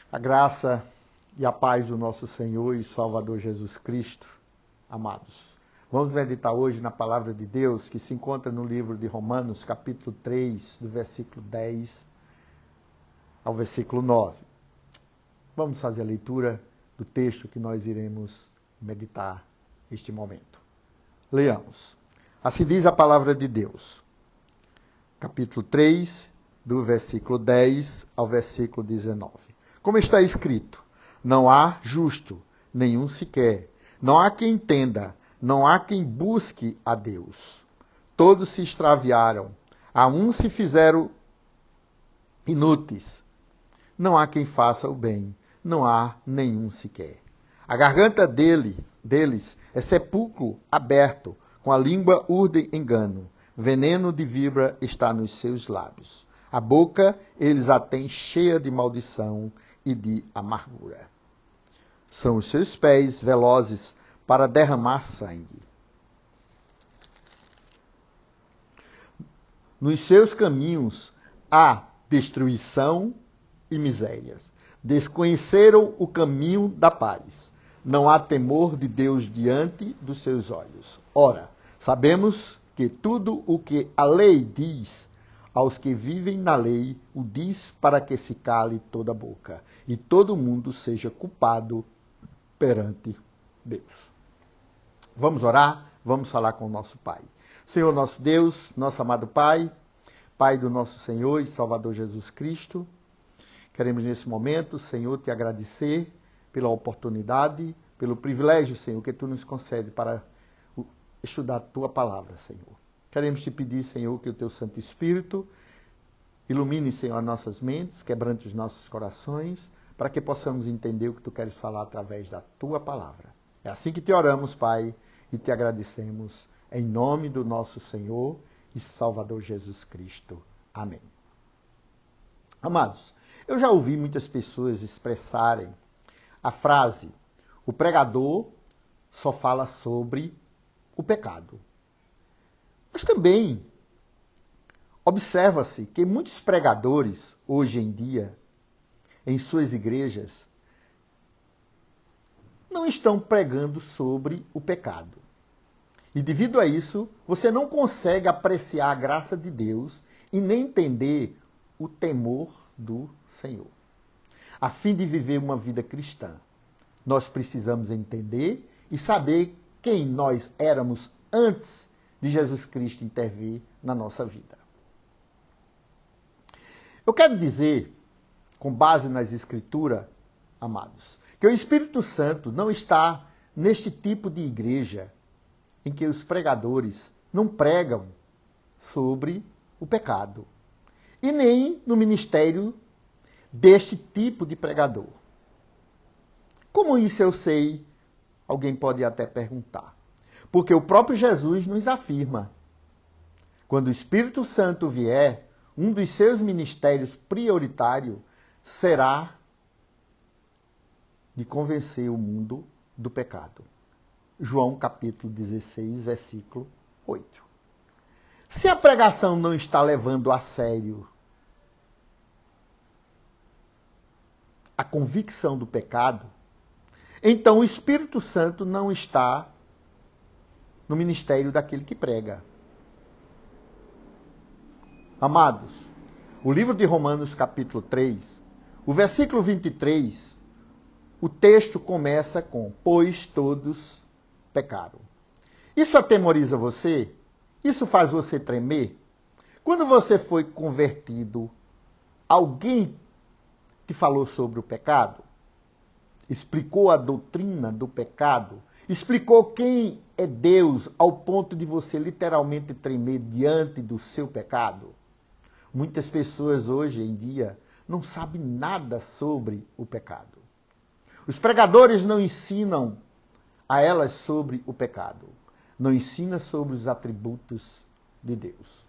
A graça e a paz do nosso Senhor e Salvador Jesus Cristo, amados. Vamos meditar hoje na palavra de Deus que se encontra no livro de Romanos, capítulo 3, do versículo 10 ao versículo 9. Vamos fazer a leitura do texto que nós iremos meditar neste momento. Leamos. Assim diz a palavra de Deus. Capítulo 3, do versículo 10 ao versículo 19. Como está escrito, não há justo, nenhum sequer. Não há quem entenda, não há quem busque a Deus. Todos se extraviaram, a um se fizeram inúteis. Não há quem faça o bem, não há nenhum sequer. A garganta deles é sepulcro aberto, com a língua urdem engano. Veneno de víbora está nos seus lábios. A boca eles a têm cheia de maldição e de amargura. São os seus pés velozes para derramar sangue. Nos seus caminhos há destruição e misérias. Desconheceram o caminho da paz. Não há temor de Deus diante dos seus olhos. Ora, sabemos que tudo o que a lei diz aos que vivem na lei, o diz para que se cale toda a boca e todo mundo seja culpado perante Deus. Vamos orar? Vamos falar com o nosso Pai. Senhor nosso Deus, nosso amado Pai, Pai do nosso Senhor e Salvador Jesus Cristo, queremos nesse momento, Senhor, te agradecer pela oportunidade, pelo privilégio, Senhor, que tu nos concede para estudar a tua palavra, Senhor. Queremos te pedir, Senhor, que o teu Santo Espírito ilumine, Senhor, as nossas mentes, quebrante os nossos corações, para que possamos entender o que tu queres falar através da tua palavra. É assim que te oramos, Pai, e te agradecemos, em nome do nosso Senhor e Salvador Jesus Cristo. Amém. Amados, eu já ouvi muitas pessoas expressarem a frase: o pregador só fala sobre o pecado. Mas também observa-se que muitos pregadores, hoje em dia, em suas igrejas, não estão pregando sobre o pecado. E devido a isso, você não consegue apreciar a graça de Deus e nem entender o temor do Senhor. A fim de viver uma vida cristã, nós precisamos entender e saber quem nós éramos antes de Jesus Cristo intervir na nossa vida. Eu quero dizer, com base nas Escrituras, amados, que o Espírito Santo não está neste tipo de igreja em que os pregadores não pregam sobre o pecado. E nem no ministério deste tipo de pregador. Como isso eu sei? Alguém pode até perguntar. Porque o próprio Jesus nos afirma: quando o Espírito Santo vier, um dos seus ministérios prioritários será de convencer o mundo do pecado. João capítulo 16, versículo 8. Se a pregação não está levando a sério a convicção do pecado, então o Espírito Santo não está no ministério daquele que prega. Amados, o livro de Romanos, capítulo 3, o versículo 23, o texto começa com: pois todos pecaram. Isso atemoriza você? Isso faz você tremer? Quando você foi convertido, alguém te falou sobre o pecado? Explicou a doutrina do pecado? Explicou quem é Deus ao ponto de você literalmente tremer diante do seu pecado? Muitas pessoas hoje em dia não sabem nada sobre o pecado. Os pregadores não ensinam a elas sobre o pecado. Não ensinam sobre os atributos de Deus.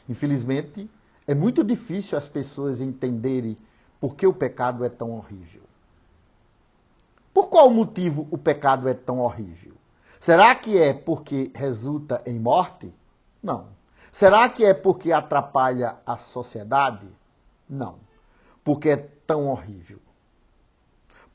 Infelizmente, é muito difícil as pessoas entenderem por que o pecado é tão horrível. Por qual motivo o pecado é tão horrível? Será que é porque resulta em morte? Não. Será que é porque atrapalha a sociedade? Não. Porque é tão horrível.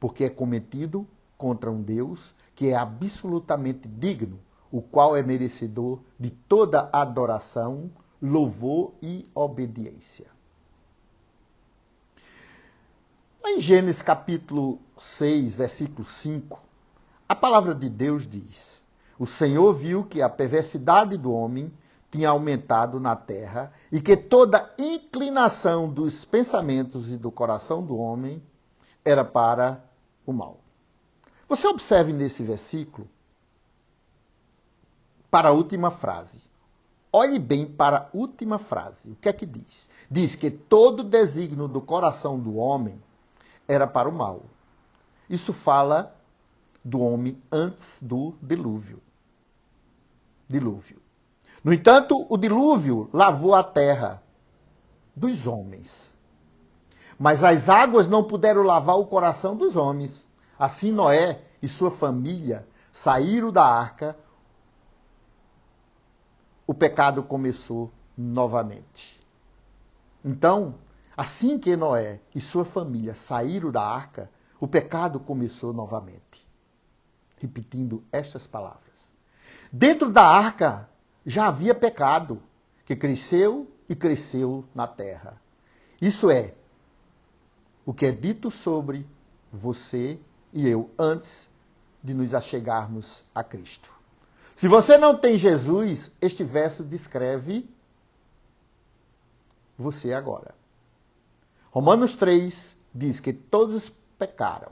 porque é cometido contra um Deus que é absolutamente digno, o qual é merecedor de toda adoração, louvor e obediência. Lá em Gênesis capítulo 6, versículo 5, a palavra de Deus diz: o Senhor viu que a perversidade do homem tinha aumentado na terra e que toda inclinação dos pensamentos e do coração do homem era para o mal. Você observe nesse versículo, para a última frase. Olhe bem para a última frase. O que é que diz? Diz que todo desígnio do coração do homem era para o mal. Isso fala do homem antes do dilúvio. No entanto, o dilúvio lavou a terra dos homens. Mas as águas não puderam lavar o coração dos homens. Assim Noé e sua família saíram da arca. O pecado começou novamente. Então, assim que Noé e sua família saíram da arca, o pecado começou novamente. Repetindo estas palavras. Dentro da arca já havia pecado, que cresceu e cresceu na terra. Isso é o que é dito sobre você e eu antes de nos achegarmos a Cristo. Se você não tem Jesus, este verso descreve você agora. Romanos 3 diz que todos pecaram.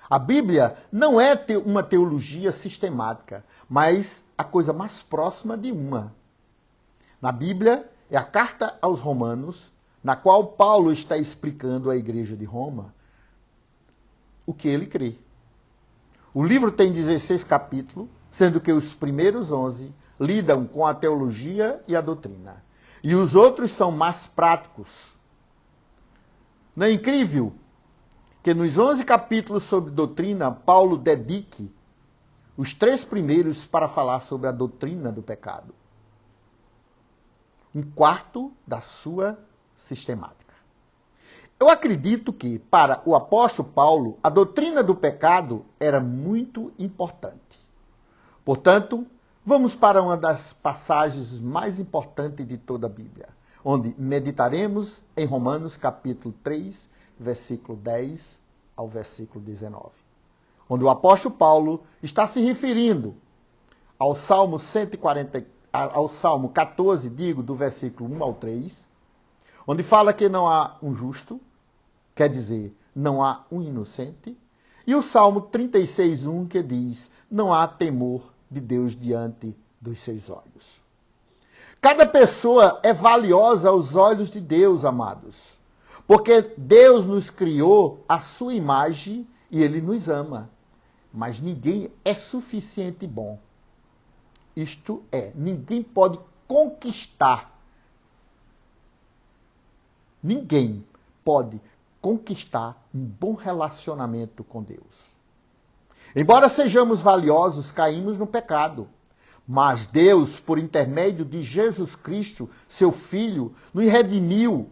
A Bíblia não é uma teologia sistemática, mas a coisa mais próxima de uma. Na Bíblia é a carta aos Romanos, na qual Paulo está explicando à igreja de Roma o que ele crê. O livro tem 16 capítulos, sendo que os primeiros 11 lidam com a teologia e a doutrina. E os outros são mais práticos. Não é incrível que nos 11 capítulos sobre doutrina, Paulo dedique os 3 primeiros para falar sobre a doutrina do pecado. 1/4 da sua sistemática. Eu acredito que, para o apóstolo Paulo, a doutrina do pecado era muito importante. Portanto, vamos para uma das passagens mais importantes de toda a Bíblia, onde meditaremos em Romanos capítulo 3, versículo 10 ao versículo 19. Onde o apóstolo Paulo está se referindo ao Salmo 14, do versículo 1 ao 3, onde fala que não há um justo, quer dizer, não há um inocente, e o Salmo 36:1 que diz, não há temor de Deus diante dos seus olhos. Cada pessoa é valiosa aos olhos de Deus, amados, porque Deus nos criou à sua imagem e Ele nos ama. Mas ninguém é suficiente bom. Isto é, ninguém pode conquistar. Ninguém pode conquistar um bom relacionamento com Deus. Embora sejamos valiosos, caímos no pecado. Mas Deus, por intermédio de Jesus Cristo, seu Filho, nos redimiu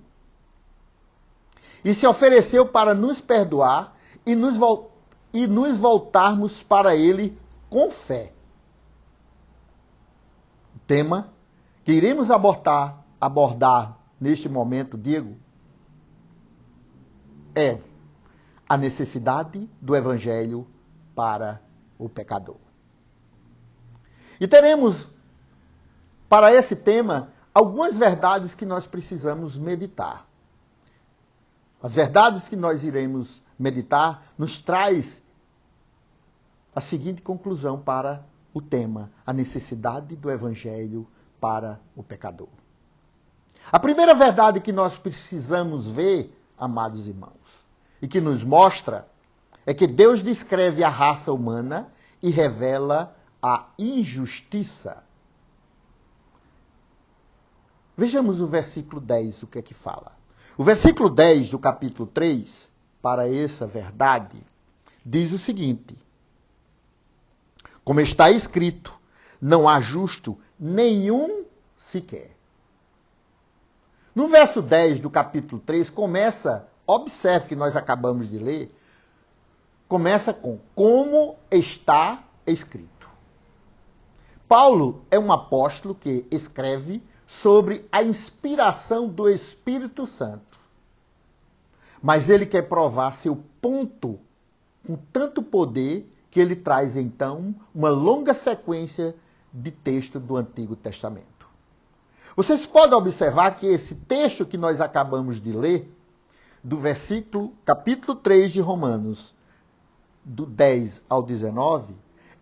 e se ofereceu para nos perdoar e nos voltarmos para Ele com fé. O tema que iremos abordar neste momento, Diego, é a necessidade do Evangelho para o pecador. E teremos, para esse tema, algumas verdades que nós precisamos meditar. As verdades que nós iremos meditar nos traz a seguinte conclusão para o tema, a necessidade do Evangelho para o pecador. A primeira verdade que nós precisamos ver, amados irmãos, e que nos mostra, é que Deus descreve a raça humana e revela a injustiça. Vejamos o versículo 10, o que é que fala. O versículo 10 do capítulo 3, para essa verdade, diz o seguinte: como está escrito, não há justo nenhum sequer. No verso 10 do capítulo 3 começa, observe que nós acabamos de ler, começa com como está escrito. Paulo é um apóstolo que escreve sobre a inspiração do Espírito Santo. Mas ele quer provar seu ponto com tanto poder que ele traz, então, uma longa sequência de texto do Antigo Testamento. Vocês podem observar que esse texto que nós acabamos de ler, do capítulo 3 de Romanos, do 10 ao 19,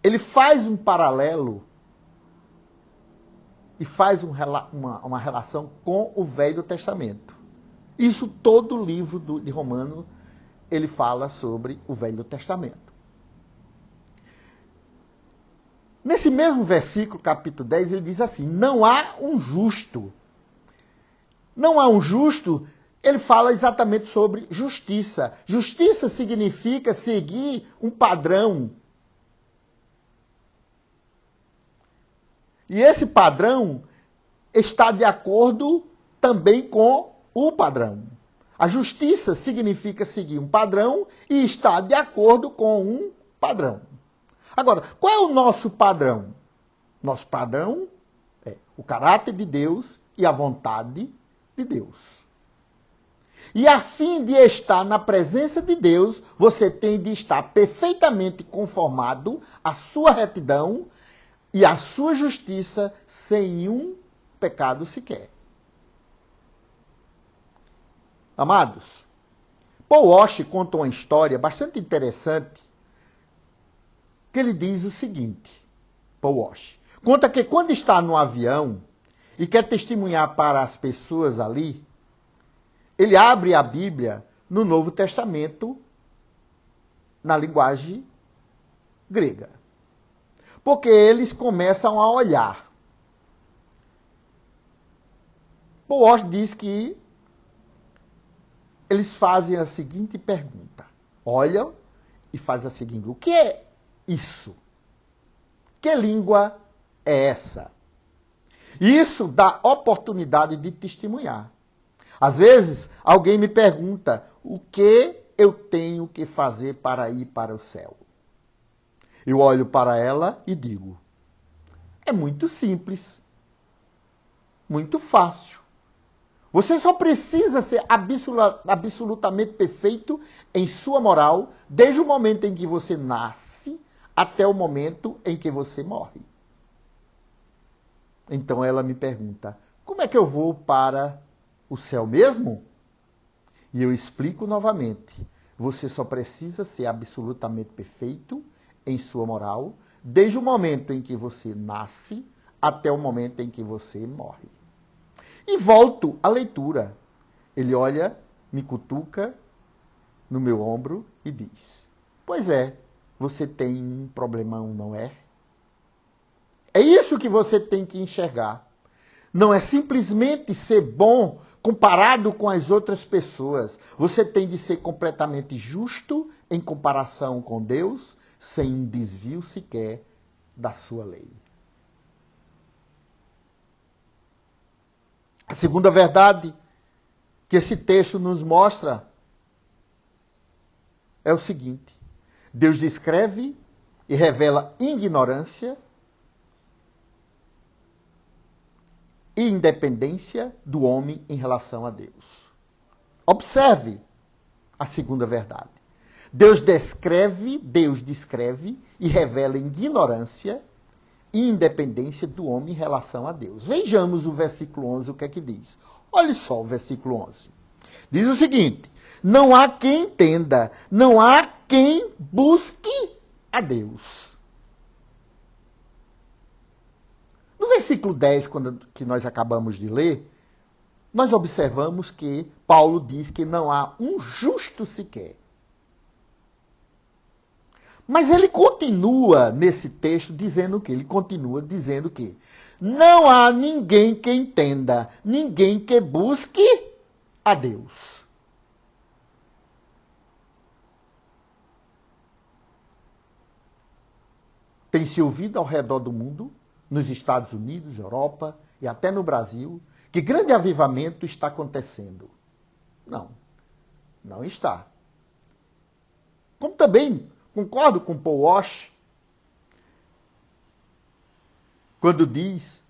ele faz um paralelo e faz uma relação com o Velho Testamento. Isso todo o livro de Romanos, ele fala sobre o Velho Testamento. Nesse mesmo versículo, capítulo 10, ele diz assim, não há um justo. Não há um justo, ele fala exatamente sobre justiça. Justiça significa seguir um padrão. E esse padrão está de acordo também com o padrão. A justiça significa seguir um padrão e estar de acordo com um padrão. Agora, qual é o nosso padrão? Nosso padrão é o caráter de Deus e a vontade de Deus. E a fim de estar na presença de Deus, você tem de estar perfeitamente conformado à sua retidão e à sua justiça sem um pecado sequer. Amados, Paul Walsh conta uma história bastante interessante que ele diz o seguinte, Paul Walsh, conta que quando está no avião e quer testemunhar para as pessoas ali, ele abre a Bíblia no Novo Testamento na linguagem grega. Porque eles começam a olhar. Paul Walsh diz que eles fazem a seguinte pergunta. Olham e fazem a seguinte, o que é isso? Que língua é essa? Isso dá oportunidade de testemunhar. Às vezes, alguém me pergunta, o que eu tenho que fazer para ir para o céu? Eu olho para ela e digo, é muito simples, muito fácil. Você só precisa ser absolutamente perfeito em sua moral, desde o momento em que você nasce até o momento em que você morre. Então ela me pergunta, como é que eu vou para o céu mesmo? E eu explico novamente, você só precisa ser absolutamente perfeito em sua moral, desde o momento em que você nasce até o momento em que você morre. E volto à leitura. Ele olha, me cutuca no meu ombro e diz, pois é, você tem um problemão, não é? É isso que você tem que enxergar. Não é simplesmente ser bom comparado com as outras pessoas. Você tem de ser completamente justo em comparação com Deus, sem um desvio sequer da sua lei. A segunda verdade que esse texto nos mostra é o seguinte. Deus descreve e revela ignorância e independência do homem em relação a Deus. Observe a segunda verdade. Deus descreve e revela ignorância e independência do homem em relação a Deus. Vejamos o versículo 11, o que é que diz. Olha só o versículo 11. Diz o seguinte, não há quem entenda, não há quem busque a Deus. No versículo 10, que nós acabamos de ler, nós observamos que Paulo diz que não há um justo sequer. Mas ele continua nesse texto dizendo o quê? Ele continua dizendo que não há ninguém que entenda, ninguém que busque a Deus. Tem-se ouvido ao redor do mundo, nos Estados Unidos, Europa e até no Brasil, que grande avivamento está acontecendo. Não, não está. Como também concordo com Paul Walsh quando diz: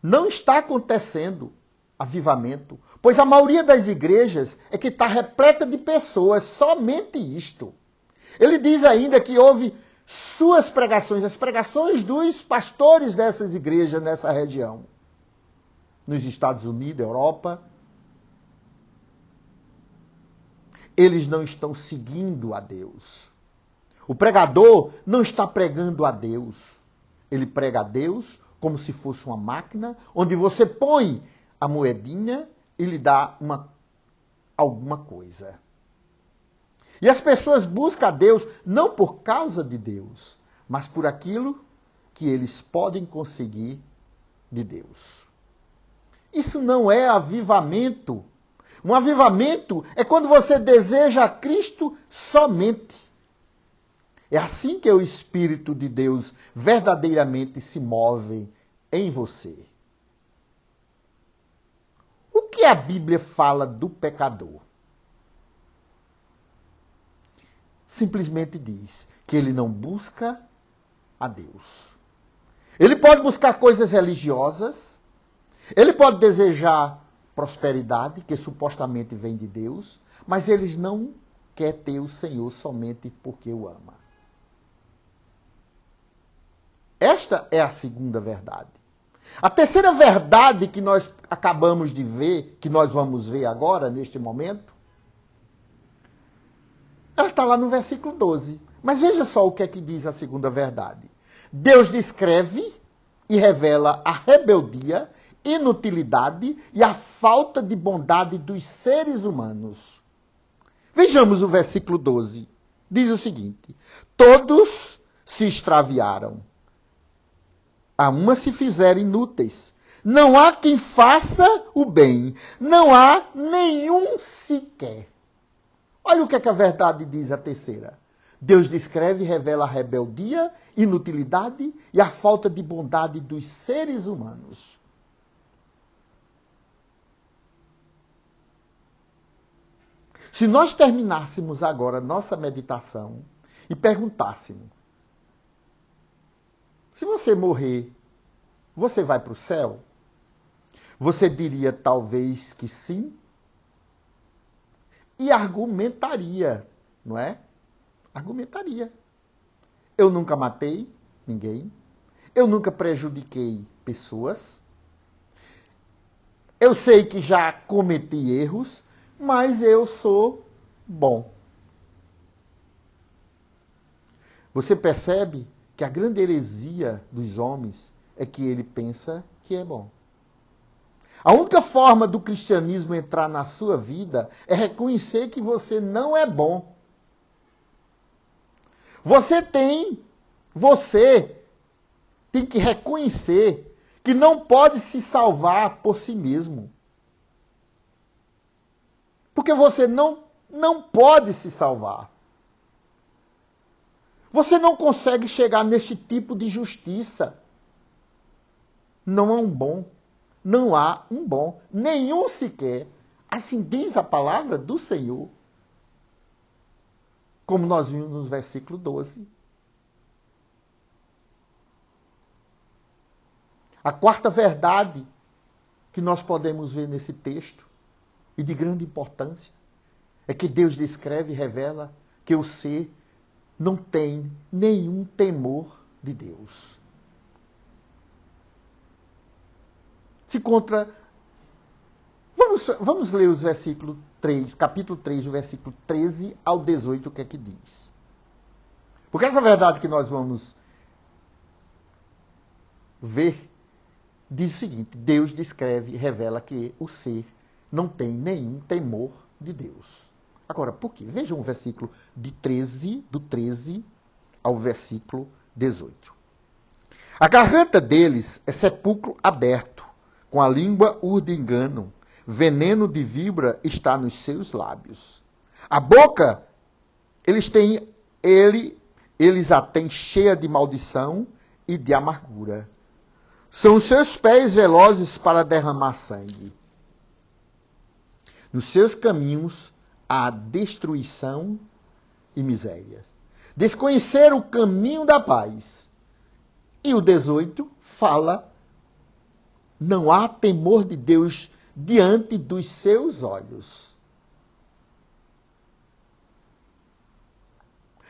não está acontecendo avivamento, pois a maioria das igrejas é que está repleta de pessoas, somente isto. Ele diz ainda que houve suas pregações, as pregações dos pastores dessas igrejas nessa região, nos Estados Unidos, Europa. Eles não estão seguindo a Deus. O pregador não está pregando a Deus. Ele prega a Deus como se fosse uma máquina, onde você põe a moedinha e lhe dá alguma coisa. E as pessoas buscam a Deus não por causa de Deus, mas por aquilo que eles podem conseguir de Deus. Isso não é avivamento. Um avivamento é quando você deseja a Cristo somente. É assim que o Espírito de Deus verdadeiramente se move em você. O que a Bíblia fala do pecador? Simplesmente diz que ele não busca a Deus. Ele pode buscar coisas religiosas, ele pode desejar prosperidade, que supostamente vem de Deus, mas ele não quer ter o Senhor somente porque o ama. Esta é a segunda verdade. A terceira verdade que nós acabamos de ver, que nós vamos ver agora, neste momento, ela está lá no versículo 12. Mas veja só o que é que diz a segunda verdade. Deus descreve e revela a rebeldia, inutilidade e a falta de bondade dos seres humanos. Vejamos o versículo 12. Diz o seguinte: todos se extraviaram. A uma se fizeram inúteis. Não há quem faça o bem. Não há nenhum sequer. Olha o que é que a verdade diz, a terceira. Deus descreve e revela a rebeldia, inutilidade e a falta de bondade dos seres humanos. Se nós terminássemos agora nossa meditação e perguntássemos: se você morrer, você vai para o céu? Você diria talvez que sim? E argumentaria, não é? Argumentaria. Eu nunca matei ninguém. Eu nunca prejudiquei pessoas. Eu sei que já cometi erros, mas eu sou bom. Você percebe que a grande heresia dos homens é que ele pensa que é bom. A única forma do cristianismo entrar na sua vida é reconhecer que você não é bom. Você tem que reconhecer que não pode se salvar por si mesmo. Porque você não pode se salvar. Você não consegue chegar nesse tipo de justiça. Não há um bom. Não há um bom. Nenhum sequer. Assim diz a palavra do Senhor. Como nós vimos no versículo 12. A quarta verdade que nós podemos ver nesse texto, e de grande importância, é que Deus descreve e revela que o ser não tem nenhum temor de Deus. Se contra... Vamos ler os versículos 3, capítulo 3, do versículo 13 ao 18, o que é que diz. Porque essa verdade que nós vamos ver diz o seguinte: Deus descreve e revela que o ser não tem nenhum temor de Deus. Agora, por quê? Vejam o versículo do 13 ao versículo 18. A garganta deles é sepulcro aberto, com a língua urde engano, veneno de víbora está nos seus lábios. A boca, eles a têm cheia de maldição e de amargura. São os seus pés velozes para derramar sangue. Nos seus caminhos há destruição e misérias. Desconhecer o caminho da paz. E o 18 fala, não há temor de Deus diante dos seus olhos.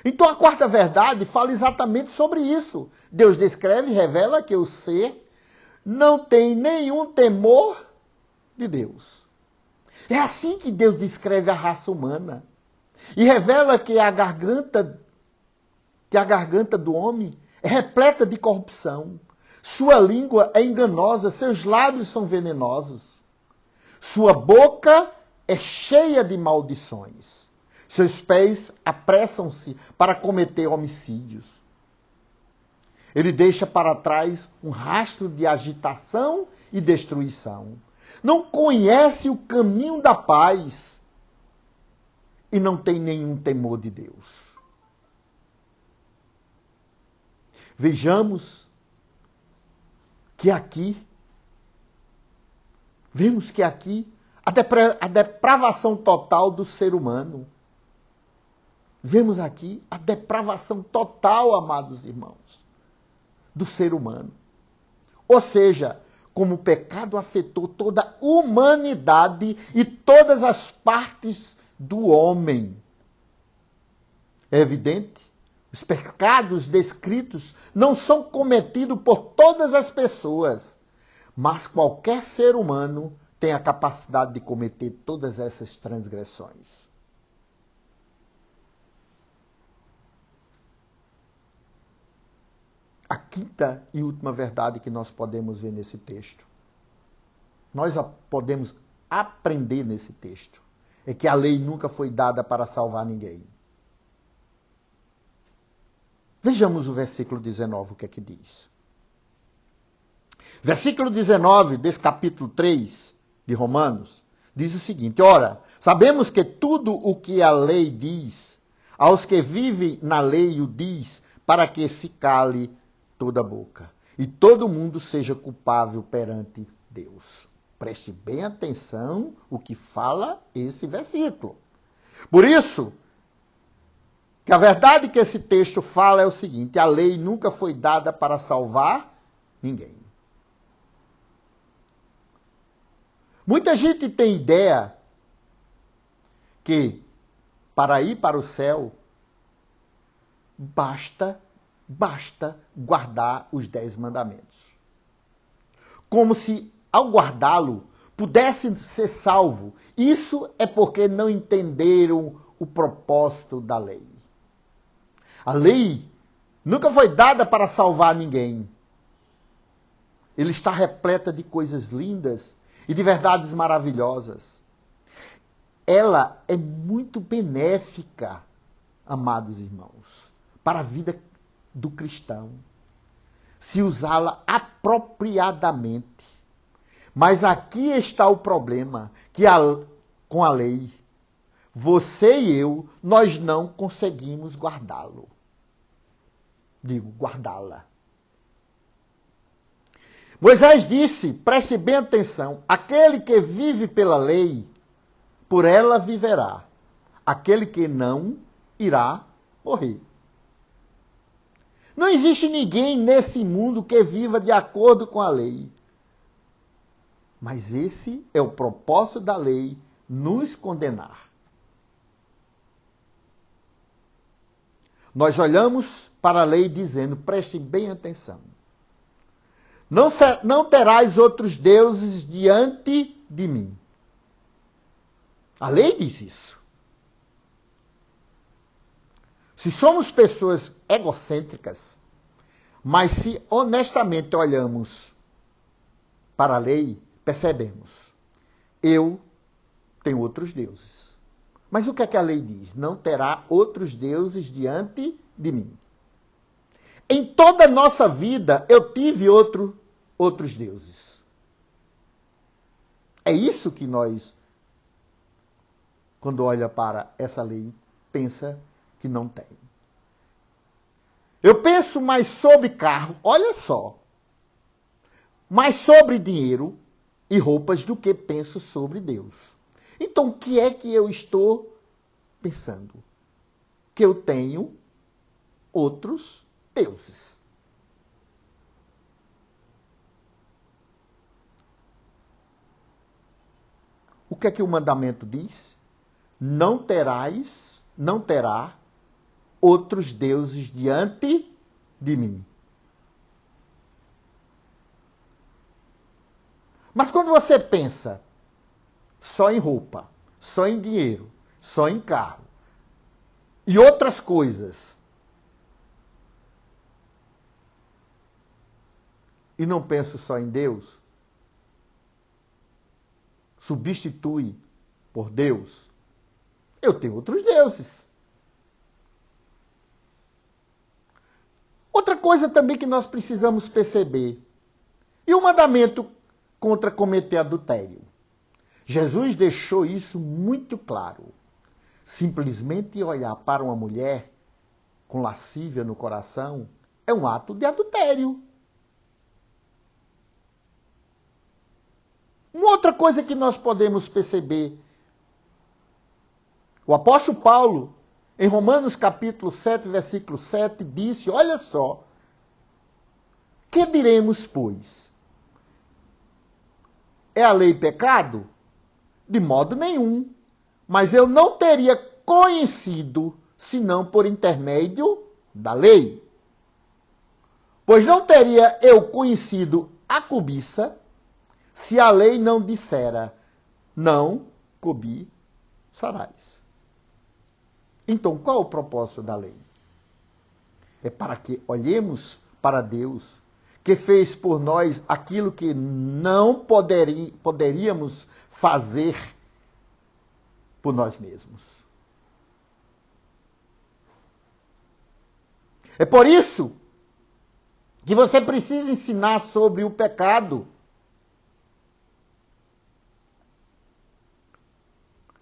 Então a quarta verdade fala exatamente sobre isso. Deus descreve, revela que o ser não tem nenhum temor de Deus. É assim que Deus descreve a raça humana. E revela que a garganta do homem é repleta de corrupção. Sua língua é enganosa, seus lábios são venenosos. Sua boca é cheia de maldições. Seus pés apressam-se para cometer homicídios. Ele deixa para trás um rastro de agitação e destruição. Não conhece o caminho da paz e não tem nenhum temor de Deus. Vemos que aqui a depravação total do ser humano. Vemos aqui a depravação total, amados irmãos, do ser humano. Ou seja, como o pecado afetou toda a humanidade e todas as partes do homem. É evidente, os pecados descritos não são cometidos por todas as pessoas, mas qualquer ser humano tem a capacidade de cometer todas essas transgressões. A quinta e última verdade que nós podemos ver nesse texto, nós podemos aprender nesse texto, é que a lei nunca foi dada para salvar ninguém. Vejamos o versículo 19, o que é que diz. Versículo 19 desse capítulo 3 de Romanos, diz o seguinte: ora, sabemos que tudo o que a lei diz, aos que vivem na lei o diz, para que se cale toda a boca, e todo mundo seja culpável perante Deus. Preste bem atenção o que fala esse versículo. Por isso, que a verdade que esse texto fala é o seguinte: a lei nunca foi dada para salvar ninguém. Muita gente tem ideia que para ir para o céu basta guardar os 10 mandamentos. Como se, ao guardá-lo, pudesse ser salvo. Isso é porque não entenderam o propósito da lei. A lei nunca foi dada para salvar ninguém. Ele está repleta de coisas lindas e de verdades maravilhosas. Ela é muito benéfica, amados irmãos, para a vida do cristão, se usá-la apropriadamente. Mas aqui está o problema, que com a lei, você e eu, nós não conseguimos guardá-lo. Digo, guardá-la. Moisés disse, preste bem atenção, aquele que vive pela lei, por ela viverá. Aquele que não, irá morrer. Não existe ninguém nesse mundo que viva de acordo com a lei. Mas esse é o propósito da lei, nos condenar. Nós olhamos para a lei dizendo, preste bem atenção. Não terás outros deuses diante de mim. A lei diz isso. Se somos pessoas egocêntricas, mas se honestamente olhamos para a lei, percebemos. Eu tenho outros deuses. Mas o que é que a lei diz? Não terá outros deuses diante de mim. Em toda a nossa vida, eu tive outros deuses. É isso que nós, quando olha para essa lei, pensa que não tem. Eu penso mais sobre carro, olha só, mais sobre dinheiro e roupas do que penso sobre Deus. Então, o que é que eu estou pensando? que eu tenho outros deuses. O que é que o mandamento diz? Não terá outros deuses diante de mim. Mas quando você pensa só em roupa, só em dinheiro, só em carro e outras coisas, e não penso só em Deus, substitui por Deus, eu tenho outros deuses. Outra coisa também que nós precisamos perceber, e o mandamento contra cometer adultério. Jesus deixou isso muito claro. Simplesmente olhar para uma mulher com lascívia no coração é um ato de adultério. Uma outra coisa que nós podemos perceber, o apóstolo Paulo, em Romanos capítulo 7, versículo 7, disse, olha só, que diremos, pois? É a lei pecado? De modo nenhum. Mas eu não teria conhecido, senão por intermédio da lei. Pois não teria eu conhecido a cobiça, se a lei não dissera, não cobiçarás. Então, qual é o propósito da lei? É para que olhemos para Deus, que fez por nós aquilo que não poderíamos fazer por nós mesmos. É por isso que você precisa ensinar sobre o pecado.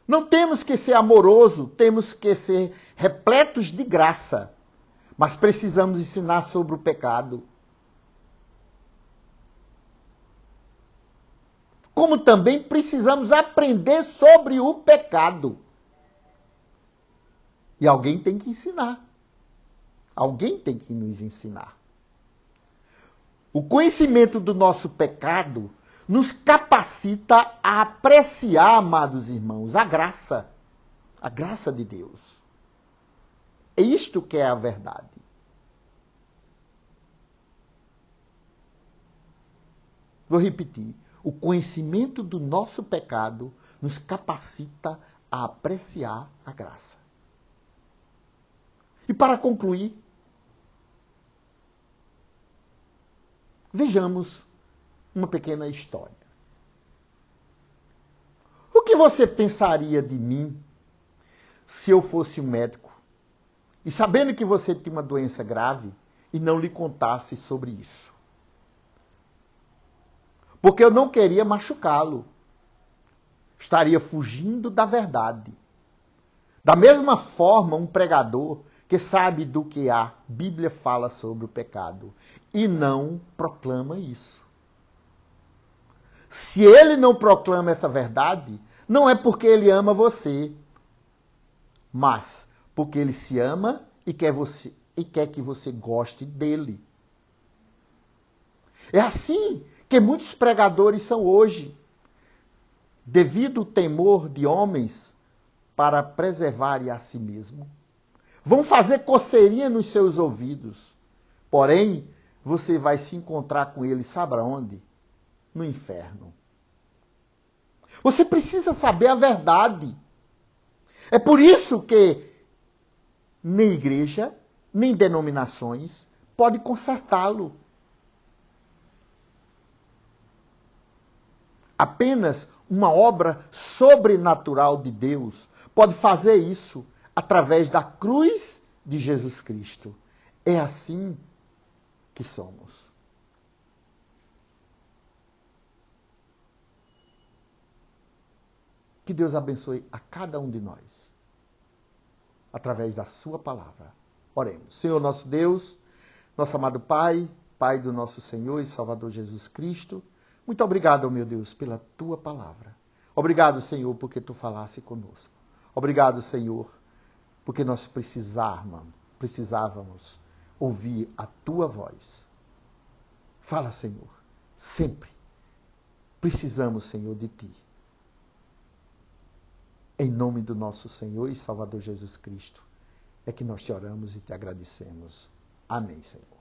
Não temos que ser amorosos, temos que ser repletos de graça, mas precisamos ensinar sobre o pecado. Como também precisamos aprender sobre o pecado. E alguém tem que ensinar. Alguém tem que nos ensinar. O conhecimento do nosso pecado nos capacita a apreciar, amados irmãos, a graça de Deus. É isto que é a verdade. Vou repetir. O conhecimento do nosso pecado nos capacita a apreciar a graça. E para concluir, vejamos uma pequena história. O que você pensaria de mim se eu fosse um médico e sabendo que você tinha uma doença grave e não lhe contasse sobre isso? Porque eu não queria machucá-lo. Estaria fugindo da verdade. Da mesma forma, um pregador que sabe do que a Bíblia fala sobre o pecado e não proclama isso. Se ele não proclama essa verdade, não é porque ele ama você, mas porque ele se ama e quer que você goste dele. É assim que muitos pregadores são hoje, devido ao temor de homens para preservarem a si mesmo. Vão fazer coceirinha nos seus ouvidos. Porém, você vai se encontrar com ele, sabe aonde? No inferno. Você precisa saber a verdade. É por isso que nem igreja, nem denominações pode consertá-lo. Apenas uma obra sobrenatural de Deus pode fazer isso através da cruz de Jesus Cristo. É assim que somos. Que Deus abençoe a cada um de nós, através da sua palavra. Oremos. Senhor nosso Deus, nosso amado Pai, Pai do nosso Senhor e Salvador Jesus Cristo, muito obrigado, meu Deus, pela tua palavra. Obrigado, Senhor, porque tu falaste conosco. Obrigado, Senhor, porque nós precisávamos ouvir a tua voz. Fala, Senhor, sempre precisamos, Senhor, de ti. Em nome do nosso Senhor e Salvador Jesus Cristo, é que nós te oramos e te agradecemos. Amém, Senhor.